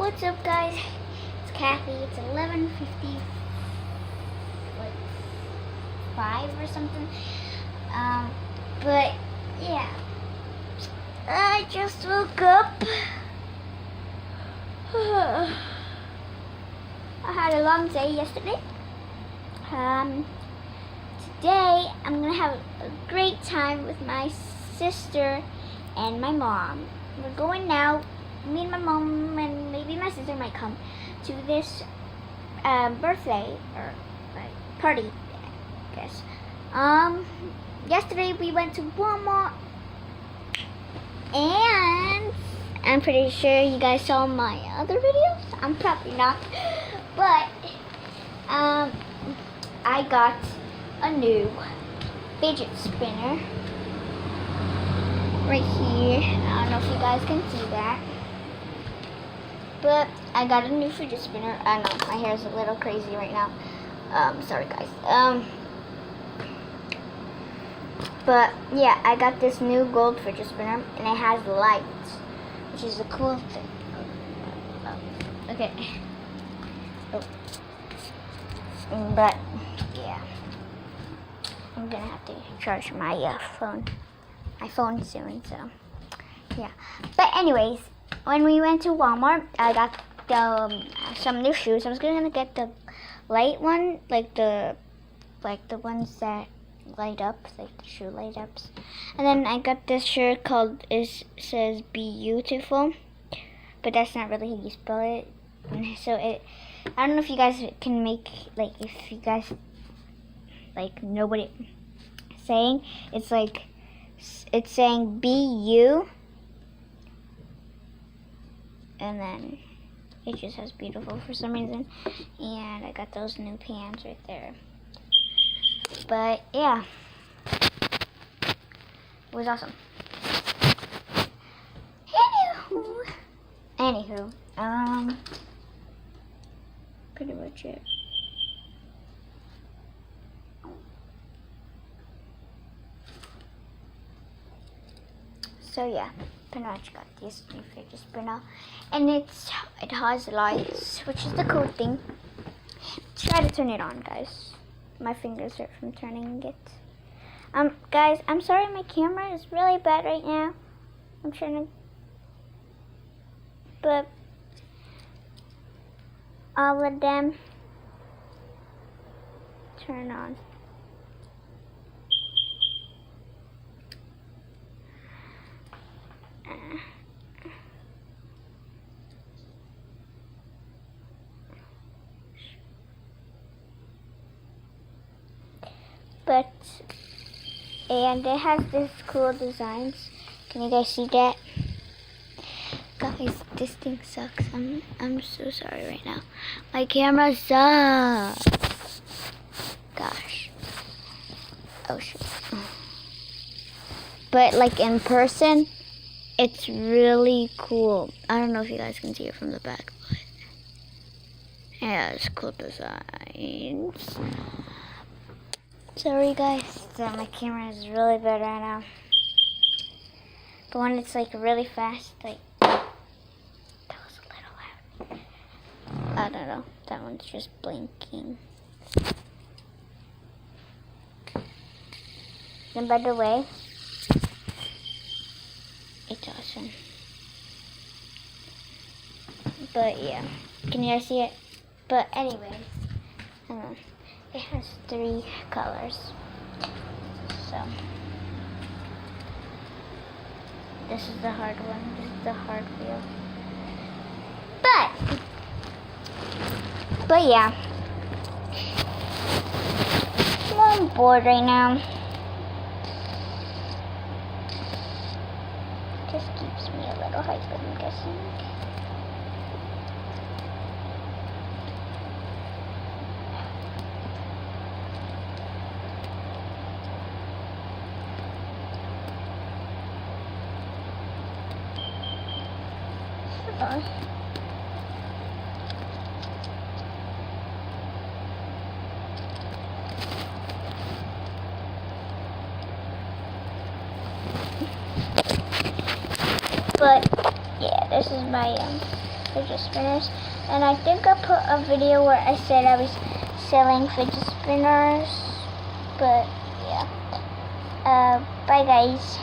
What's up, guys? It's Kathy. It's 11:55 or something. But yeah, I just woke up. I had a long day yesterday. Today I'm gonna have a great time with my sister and my mom. We're going now. Me and my mom and maybe my sister might come to this birthday or party, I guess. Yesterday we went to Walmart, and I'm pretty sure you guys saw my other videos. I'm probably not, but I got a new fidget spinner right here. I don't know if you guys can see that. But I got a new fidget spinner. I know my hair is a little crazy right now. Sorry guys. But yeah, I got this new gold fidget spinner, and it has lights, which is a cool thing. Okay. But yeah, I'm gonna have to charge my phone soon. So yeah. But anyways. When we went to Walmart, I got some new shoes. I was gonna get the light one, like the ones that light up, like the shoe light ups. And then I got this shirt called says "Beautiful," but that's not really how you spell it. So I don't know if you guys can make if you guys know what it's saying. It's saying "Bu." And then it just has "beautiful" for some reason. And I got those new pants right there. But yeah, it was awesome. Anywho, pretty much it. So yeah, pretty much got this new fidget spinner, and it has lights, which is the cool thing. Try to turn it on, guys. My fingers hurt from turning it. Guys, I'm sorry my camera is really bad right now. I'm trying to, but all of them turn on. And it has this cool designs. Can you guys see that? Guys, this thing sucks. I'm so sorry right now. My camera sucks. Gosh. Oh shoot. But in person, it's really cool. I don't know if you guys can see it from the back, but yeah, it's cool designs. Sorry guys, my camera is really bad right now. But when it's really fast, that was a little loud. I don't know, that one's just blinking. And by the way, it's awesome. But yeah, can you guys see it? But anyway, it has 3 colors. So this is the hard one. This is the hard wheel. But yeah, I'm bored right now. Just keeps me a little hyper, I'm guessing. But yeah, this is my fidget spinners. And I think I put a video where I said I was selling fidget spinners. But yeah. Bye guys.